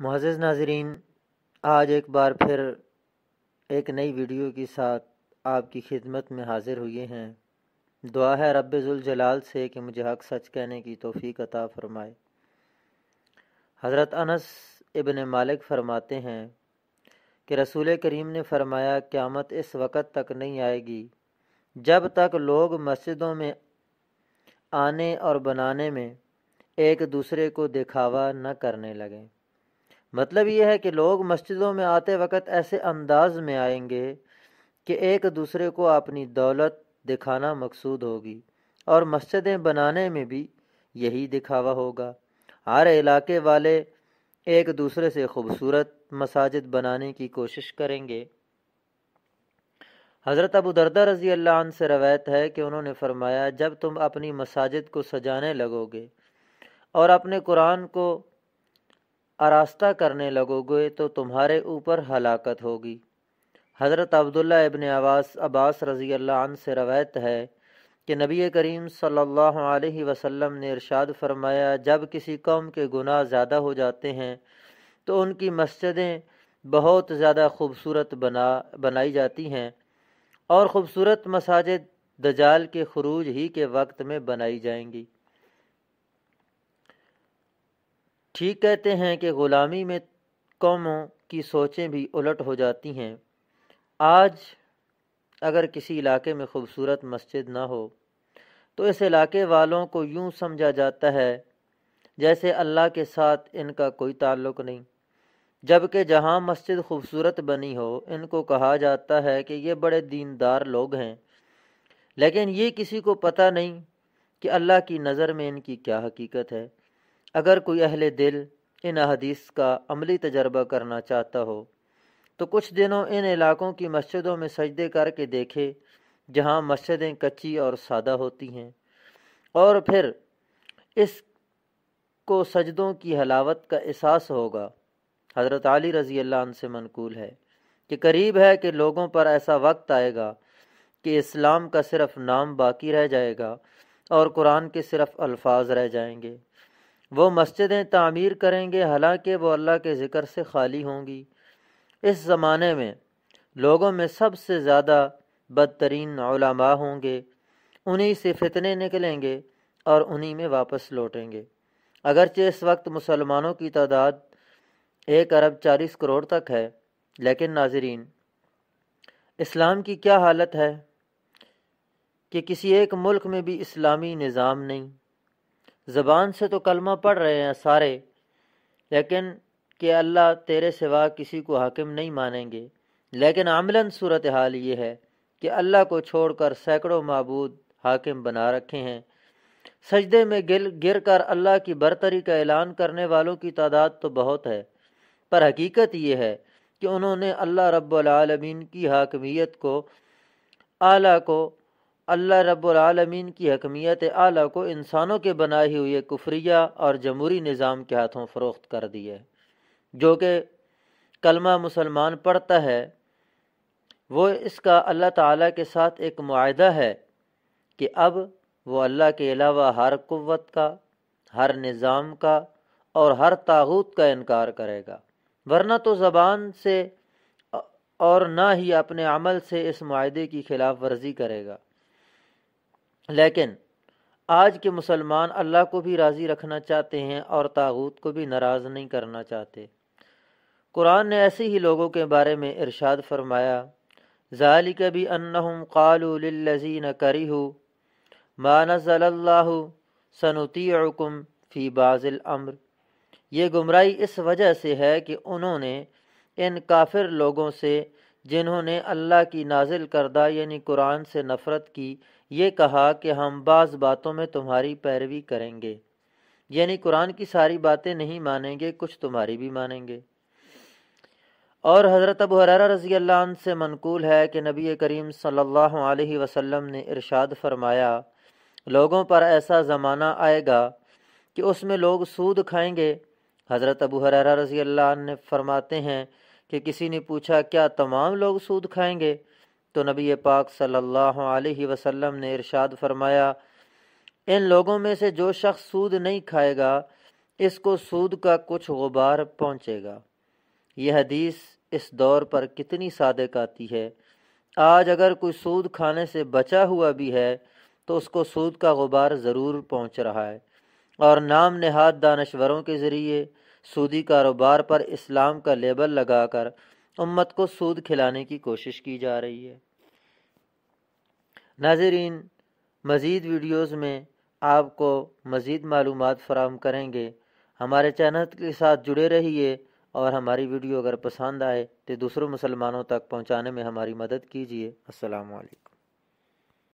معزز ناظرین، آج ایک بار پھر ایک نئی ویڈیو کے ساتھ آپ کی خدمت میں حاضر ہوئے ہیں۔ دعا ہے رب ذوالجلال سے کہ مجھے حق سچ کہنے کی توفیق عطا فرمائے۔ حضرت انس ابن مالک فرماتے ہیں کہ رسول کریم نے فرمایا، قیامت اس وقت تک نہیں آئے گی جب تک لوگ مسجدوں میں آنے اور بنانے میں ایک دوسرے کو دکھاوا نہ کرنے لگیں۔ مطلب یہ ہے کہ لوگ مسجدوں میں آتے وقت ایسے انداز میں آئیں گے کہ ایک دوسرے کو اپنی دولت دکھانا مقصود ہوگی، اور مسجدیں بنانے میں بھی یہی دکھاوا ہوگا۔ ہر علاقے والے ایک دوسرے سے خوبصورت مساجد بنانے کی کوشش کریں گے۔ حضرت ابو دردہ رضی اللہ عنہ سے روایت ہے کہ انہوں نے فرمایا، جب تم اپنی مساجد کو سجانے لگو گے اور اپنے قرآن کو آراستہ کرنے لگو گے تو تمہارے اوپر ہلاکت ہوگی۔ حضرت عبداللہ ابن عباس رضی اللہ عنہ سے روایت ہے کہ نبی کریم صلی اللہ علیہ وسلم نے ارشاد فرمایا، جب کسی قوم کے گناہ زیادہ ہو جاتے ہیں تو ان کی مسجدیں بہت زیادہ خوبصورت بنائی جاتی ہیں، اور خوبصورت مساجد دجال کے خروج ہی کے وقت میں بنائی جائیں گی۔ ٹھیک کہتے ہیں کہ غلامی میں قوموں کی سوچیں بھی الٹ ہو جاتی ہیں۔ آج اگر کسی علاقے میں خوبصورت مسجد نہ ہو تو اس علاقے والوں کو یوں سمجھا جاتا ہے جیسے اللہ کے ساتھ ان کا کوئی تعلق نہیں، جبکہ جہاں مسجد خوبصورت بنی ہو ان کو کہا جاتا ہے کہ یہ بڑے دیندار لوگ ہیں، لیکن یہ کسی کو پتہ نہیں کہ اللہ کی نظر میں ان کی کیا حقیقت ہے۔ اگر کوئی اہل دل ان احادیث کا عملی تجربہ کرنا چاہتا ہو تو کچھ دنوں ان علاقوں کی مسجدوں میں سجدے کر کے دیکھے جہاں مسجدیں کچی اور سادہ ہوتی ہیں، اور پھر اس کو سجدوں کی حلاوت کا احساس ہوگا۔ حضرت علی رضی اللہ عنہ سے منقول ہے کہ قریب ہے کہ لوگوں پر ایسا وقت آئے گا کہ اسلام کا صرف نام باقی رہ جائے گا اور قرآن کے صرف الفاظ رہ جائیں گے۔ وہ مسجدیں تعمیر کریں گے حالانکہ وہ اللہ کے ذکر سے خالی ہوں گی۔ اس زمانے میں لوگوں میں سب سے زیادہ بدترین علماء ہوں گے، انہی سے فتنے نکلیں گے اور انہی میں واپس لوٹیں گے۔ اگرچہ اس وقت مسلمانوں کی تعداد 1.40 ارب تک ہے، لیکن ناظرین، اسلام کی کیا حالت ہے کہ کسی ایک ملک میں بھی اسلامی نظام نہیں۔ زبان سے تو کلمہ پڑھ رہے ہیں سارے، لیکن کہ اللہ تیرے سوا کسی کو حاکم نہیں مانیں گے، لیکن عملاً صورتحال یہ ہے کہ اللہ کو چھوڑ کر سینکڑوں معبود حاکم بنا رکھے ہیں۔ سجدے میں گر کر اللہ کی برتری کا اعلان کرنے والوں کی تعداد تو بہت ہے، پر حقیقت یہ ہے کہ انہوں نے اللہ رب العالمین کی حاکمیت کو اللہ رب العالمین کی حکمیت اعلیٰ کو انسانوں کے بنائے ہوئے کفریہ اور جمہوری نظام کے ہاتھوں فروخت کر دی ہے۔ جو کہ کلمہ مسلمان پڑھتا ہے وہ اس کا اللہ تعالیٰ کے ساتھ ایک معاہدہ ہے کہ اب وہ اللہ کے علاوہ ہر قوت کا، ہر نظام کا اور ہر طاغوت کا انکار کرے گا، ورنہ تو زبان سے اور نہ ہی اپنے عمل سے اس معاہدے کی خلاف ورزی کرے گا۔ لیکن آج کے مسلمان اللہ کو بھی راضی رکھنا چاہتے ہیں اور طاغوت کو بھی ناراض نہیں کرنا چاہتے۔ قرآن نے ایسے ہی لوگوں کے بارے میں ارشاد فرمایا، ذالک بأنہم قالوا للذین کرہوا ما نزل اللہ سنطیعکم فی بعض الامر۔ یہ گمراہی اس وجہ سے ہے کہ انہوں نے ان کافر لوگوں سے جنہوں نے اللہ کی نازل کردہ یعنی قرآن سے نفرت کی یہ کہا کہ ہم بعض باتوں میں تمہاری پیروی کریں گے، یعنی قرآن کی ساری باتیں نہیں مانیں گے، کچھ تمہاری بھی مانیں گے۔ اور حضرت ابو ہریرہ رضی اللہ عنہ سے منقول ہے کہ نبی کریم صلی اللہ علیہ وسلم نے ارشاد فرمایا، لوگوں پر ایسا زمانہ آئے گا کہ اس میں لوگ سود کھائیں گے۔ حضرت ابو ہریرہ رضی اللہ عنہ فرماتے ہیں کہ کسی نے پوچھا، کیا تمام لوگ سود کھائیں گے؟ تو نبی پاک صلی اللہ علیہ وسلم نے ارشاد فرمایا، ان لوگوں میں سے جو شخص سود نہیں کھائے گا اس کو سود کا کچھ غبار پہنچے گا۔ یہ حدیث اس دور پر کتنی صادق آتی ہے۔ آج اگر کوئی سود کھانے سے بچا ہوا بھی ہے تو اس کو سود کا غبار ضرور پہنچ رہا ہے، اور نام نہاد دانشوروں کے ذریعے سودی کاروبار پر اسلام کا لیبل لگا کر امت کو سود کھلانے کی کوشش کی جا رہی ہے۔ ناظرین، مزید ویڈیوز میں آپ کو مزید معلومات فراہم کریں گے۔ ہمارے چینل کے ساتھ جڑے رہیے، اور ہماری ویڈیو اگر پسند آئے تو دوسروں مسلمانوں تک پہنچانے میں ہماری مدد کیجیے۔ السلام علیکم۔